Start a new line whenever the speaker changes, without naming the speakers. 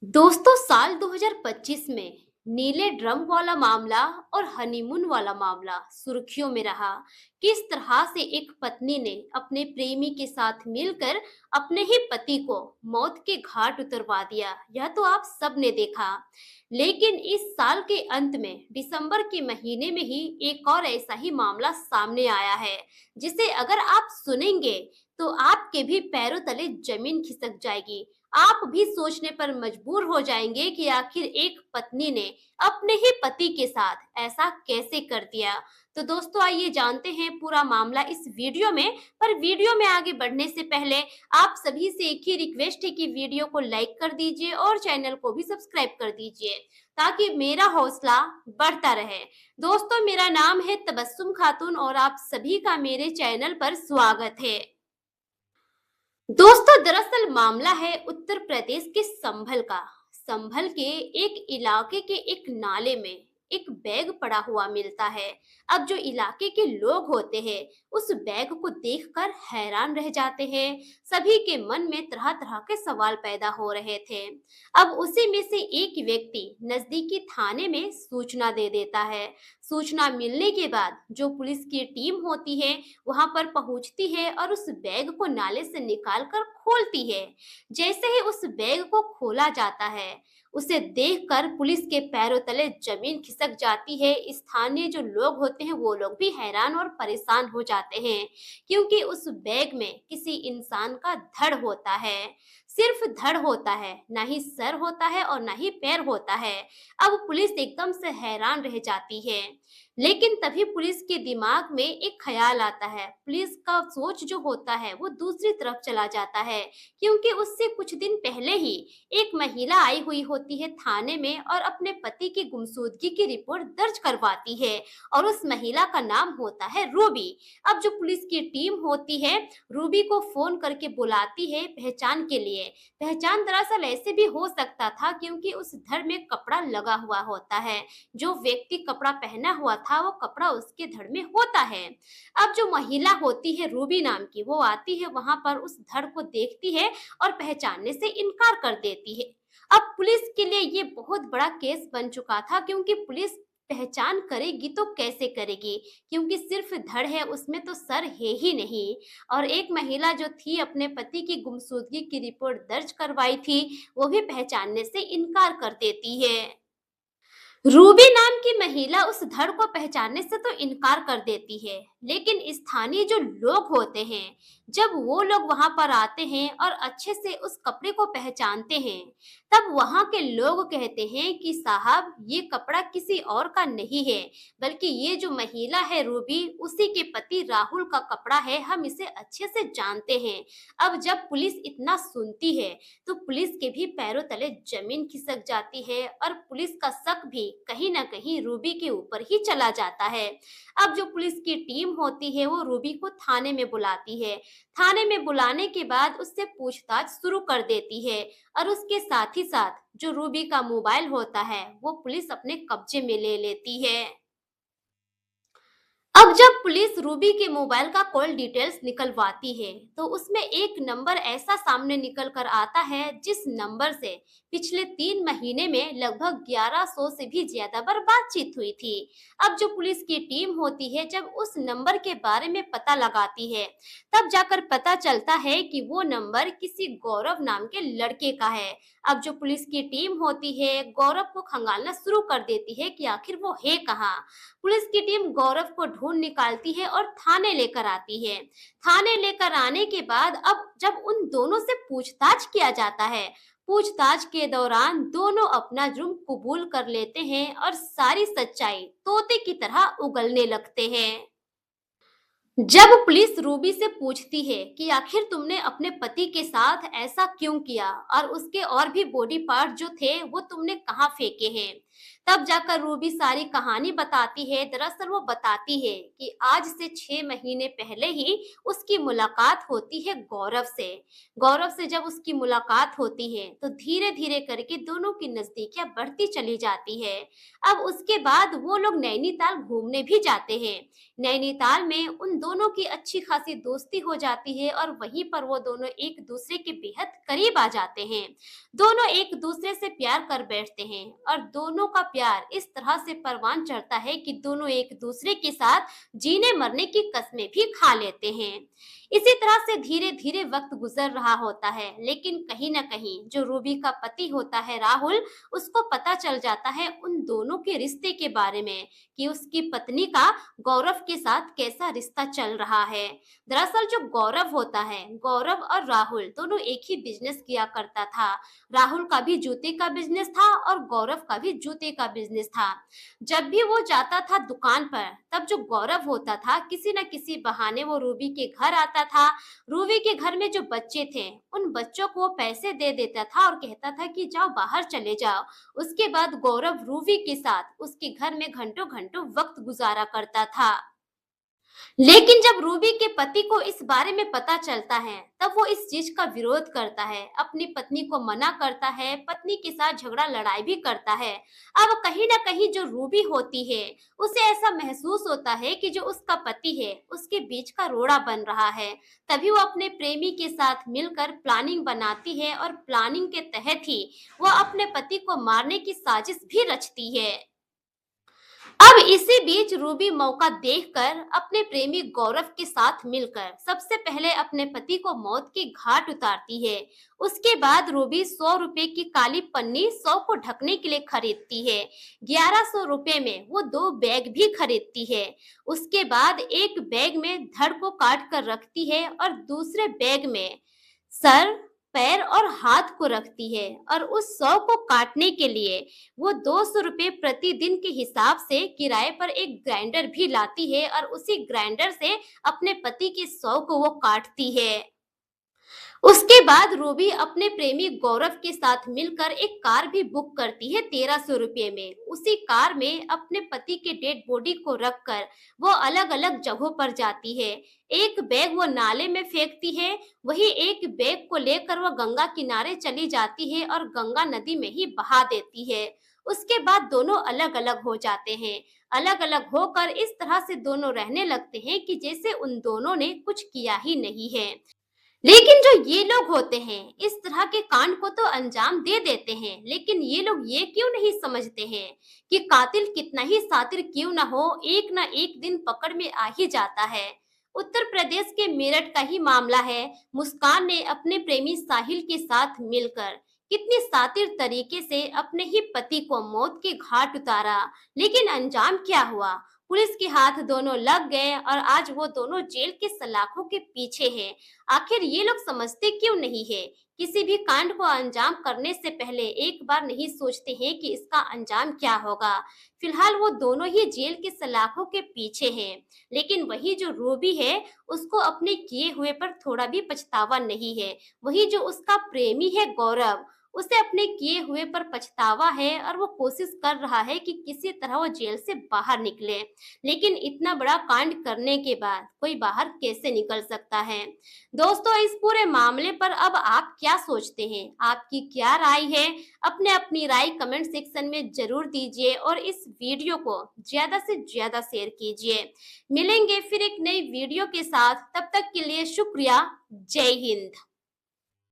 दोस्तों साल 2025 में नीले ड्रम वाला मामला और हनीमून वाला मामला सुर्खियों में रहा। किस तरह से एक पत्नी ने अपने प्रेमी के साथ मिलकर अपने ही पति को मौत के घाट उतरवा दिया, यह तो आप सब ने देखा। लेकिन इस साल के अंत में दिसंबर के महीने में ही एक और ऐसा ही मामला सामने आया है, जिसे अगर आप सुनेंगे तो आपके भी पैरों तले जमीन खिसक जाएगी। आप भी सोचने पर मजबूर हो जाएंगे कि आखिर एक पत्नी ने अपने ही पति के साथ ऐसा कैसे कर दिया। तो दोस्तों आइए जानते हैं पूरा मामला इस वीडियो में। पर वीडियो में आगे बढ़ने से पहले आप सभी से एक ही रिक्वेस्ट है कि वीडियो को लाइक कर दीजिए और चैनल को भी सब्सक्राइब कर दीजिए, ताकि मेरा हौसला बढ़ता रहे। दोस्तों मेरा नाम है तबस्सुम खातून और आप सभी का मेरे चैनल पर स्वागत है। दोस्तों दरअसल मामला है उत्तर प्रदेश के संभल का। संभल के एक इलाके के एक नाले में एक बैग पड़ा हुआ मिलता है। अब जो इलाके के लोग होते हैं उस बैग को देखकर हैरान रह जाते हैं। सभी के मन में तरह तरह के सवाल पैदा हो रहे थे। अब उसी में से एक व्यक्ति नजदीकी थाने में सूचना दे देता है। सूचना मिलने के बाद जो पुलिस की टीम होती है वहां पर पहुंचती है और उस बैग को नाले से निकाल कर खोलती है। जैसे ही उस बैग को खोला जाता है, उसे देखकर पुलिस के पैरों तले जमीन खिसक जाती है। स्थानीय जो लोग होते हैं वो लोग भी हैरान और परेशान हो जाते हैं, क्योंकि उस बैग में किसी इंसान का धड़ होता है। सिर्फ धड़ होता है, ना ही सर होता है और ना ही पैर होता है। अब पुलिस एकदम से हैरान रह जाती है। लेकिन तभी पुलिस के दिमाग में एक ख्याल आता है। पुलिस का सोच जो होता है वो दूसरी तरफ चला जाता है, क्योंकि उससे कुछ दिन पहले ही एक महिला आई हुई होती है थाने में और अपने पति की गुमशुदगी की रिपोर्ट दर्ज करवाती है, और उस महिला का नाम होता है रूबी। अब जो पुलिस की टीम होती है रूबी को फोन करके बुलाती है पहचान के लिए। पहचान दरअसल ऐसे भी हो सकता था क्योंकि उस धड़ में कपड़ा लगा हुआ होता है। जो व्यक्ति कपड़ा पहना हुआ था वो कपड़ा उसके धड़ में होता है। अब जो महिला होती है रूबी नाम की, वो आती है वहां पर, उस धड़ को देखती है और पहचानने से इनकार कर देती है। अब पुलिस के लिए ये बहुत बड़ा केस बन चुका था, क्योंकि पुलिस पहचान करेगी तो कैसे करेगी, क्योंकि सिर्फ धड़ है, उसमें तो सर है ही नहीं। और एक महिला जो थी अपने पति की गुमशुदगी की रिपोर्ट दर्ज करवाई थी, वो भी पहचानने से इनकार कर देती है। रूबी नाम की महिला उस धड़ को पहचानने से तो इनकार कर देती है, लेकिन स्थानीय जो लोग होते हैं, जब वो लोग वहां पर आते हैं और अच्छे से उस कपड़े को पहचानते हैं, तब वहां के लोग कहते हैं कि साहब ये कपड़ा किसी और का नहीं है, बल्कि ये जो महिला है रूबी, उसी के पति राहुल का कपड़ा है, हम इसे अच्छे से जानते हैं। अब जब पुलिस इतना सुनती है तो पुलिस के भी पैरों तले जमीन खिसक जाती है और पुलिस का शक भी कहीं ना कहीं रूबी के ऊपर ही चला जाता है। अब जो पुलिस की टीम होती है वो रूबी को थाने में बुलाती है। थाने में बुलाने के बाद उससे पूछताछ शुरू कर देती है, और उसके साथ ही साथ जो रूबी का मोबाइल होता है वो पुलिस अपने कब्जे में ले लेती है। अब जब पुलिस रूबी के मोबाइल का कॉल डिटेल्स निकलवाती है तो उसमें एक नंबर ऐसा सामने निकल कर आता है जिस नंबर से पिछले 3 महीने में लगभग 1100 से भी ज्यादा बार बातचीत हुई थी। अब जो पुलिस की टीम होती है जब उस नंबर के बारे में पता लगाती है, तब जाकर पता चलता है कि वो नंबर किसी गौरव नाम के लड़के का है। अब जो पुलिस की टीम होती है गौरव को खंगालना शुरू कर देती है कि आखिर वो है कहाँ। पुलिस की टीम गौरव को ढूंढ निकालती है और थाने लेकर आती है। थाने लेकर आने के बाद अब जब उन दोनों से पूछताछ किया जाता है, पूछताछ के दौरान दोनों अपना जुर्म कबूल कर लेते हैं और सारी सच्चाई तोते की तरह उगलने लगते हैं। जब पुलिस रूबी से पूछती है कि आखिर तुमने अपने पति के साथ ऐसा क्यों किया और उसके और भी बॉडी पार्ट जो थे वो तुमने कहाँ फेंके हैं, तब जाकर रूबी सारी कहानी बताती है। दरअसल वो बताती है कि आज से 6 महीने पहले ही उसकी मुलाकात होती है गौरव से। गौरव से जब उसकी मुलाकात होती है तो धीरे-धीरे करके दोनों की नज़दीकियाँ बढ़ती चली जाती है। अब उसके बाद वो लोग नैनीताल घूमने भी जाते हैं। नैनीताल में उन दोनों की अच्छी खासी दोस्ती हो जाती है और वहीं पर वो दोनों एक दूसरे के बेहद करीब आ जाते हैं। दोनों एक दूसरे से प्यार कर बैठते हैं और दोनों का प्यार इस तरह से परवान चढ़ता है कि दोनों एक दूसरे के साथ जीने मरने की कस्में भी खा लेते हैं। इसी तरह से धीरे-धीरे वक्त गुजर रहा होता है, लेकिन कहीं न कहीं जो रूबी का पति होता है राहुल, उसको पता चल जाता है उन दोनों के रिश्ते के बारे में कि उसकी पत्नी का गौरव के साथ कैसा रिश्ता चल रहा है। दरअसल जो गौरव होता है, गौरव और राहुल दोनों एक ही बिज़नेस किया करता था। राहुल का भी जूते का बिज़नेस था और गौरव का भी जूते का बिज़नेस था। जब भी वो जाता था दुकान पर, तब जो गौरव होता था, किसी न किसी बहाने वो रूबी के घर आता था। रूबी के घर में जो बच्चे थे, उन बच्चों को वो पैसे दे देता था और कहता था कि जाओ बाहर चले जाओ। उसके बाद गौरव रूबी के साथ उसके घर में घंटों-घंटों वक्त गुज़ारा करता था। लेकिन जब रूबी के पति को इस बारे में पता चलता है, तब वो इस चीज का विरोध करता है, अपनी पत्नी को मना करता है, पत्नी के साथ झगड़ा लड़ाई भी करता है। अब कहीं न कहीं जो रूबी होती है, उसे ऐसा महसूस होता है कि जो उसका पति है, उसके बीच का रोड़ा बन रहा है। तभी वो अपने प्रेमी के साथ मिलकर प्लानिंग बनाती है और प्लानिंग के तहत ही वो अपने पति को मारने की साजिश भी रचती है। अब इसी बीच रूबी मौका देखकर अपने प्रेमी गौरव के साथ मिलकर सबसे पहले अपने पति को मौत के घाट उतारती है। उसके बाद रूबी 100 रुपए की काली पन्नी 100 को ढकने के लिए खरीदती है। 1100 रुपए में वो 2 बैग भी खरीदती है। उसके बाद एक बैग में धड़ को काट कर रखती है और दूसरे बैग में सर, पैर और हाथ को रखती है और उस 100 को काटने के लिए वो 200 रुपए प्रतिदिन के हिसाब से किराए पर एक ग्राइंडर भी लाती है और उसी ग्राइंडर से अपने पति के 100 को वो काटती है। उसके बाद रूबी अपने प्रेमी गौरव के साथ मिलकर एक कार भी बुक करती है 1300 रुपये में। उसी कार में अपने पति के डेड बॉडी को रखकर वो अलग-अलग जगहों पर जाती है। एक बैग वो नाले में फेंकती है, वही एक बैग को लेकर वो गंगा किनारे चली जाती है और गंगा नदी में ही बहा देती है। उसके बाद दोनों अलग-अलग हो जाते हैं। अलग-अलग होकर इस तरह से दोनों रहने लगते हैं कि जैसे उन दोनों ने कुछ किया ही नहीं है। लेकिन जो ये लोग होते हैं, इस तरह के कांड को तो अंजाम दे देते हैं, लेकिन ये लोग ये क्यों नहीं समझते हैं कि कातिल कितना ही शातिर क्यों ना हो, एक ना एक दिन पकड़ में आ ही जाता है। उत्तर प्रदेश के मेरठ का ही मामला है। मुस्कान ने अपने प्रेमी साहिल के साथ मिलकर कितनी शातिर तरीके से अपने ही पति को मौत के घाट उतारा, लेकिन अंजाम क्या हुआ? पुलिस के हाथ दोनों लग गए और आज वो दोनों जेल के सलाखों के पीछे हैं। आखिर ये लोग समझते क्यों नहीं है? किसी भी कांड को अंजाम करने से पहले एक बार नहीं सोचते हैं कि इसका अंजाम क्या होगा। फिलहाल वो दोनों ही जेल के सलाखों के पीछे हैं, लेकिन वही जो रूबी है, उसको अपने किए हुए पर थोड़ा भी पछतावा नहीं है। वही जो उसका प्रेमी है गौरव, उसे अपने किए हुए पर पछतावा है और वो कोशिश कर रहा है कि किसी तरह वो जेल से बाहर निकले। लेकिन इतना बड़ा कांड करने के बाद कोई बाहर कैसे निकल सकता है? दोस्तों, इस पूरे मामले पर अब आप क्या सोचते हैं? आपकी क्या राय है? अपनी राय कमेंट सेक्शन में ज़रूर दीजिए और इस वीडियो को ज़्यादा से ज़्यादा शेयर कीजिए। मिलेंगे फिर एक नई वीडियो के साथ, तब तक के लिए शुक्रिया। जय हिंद।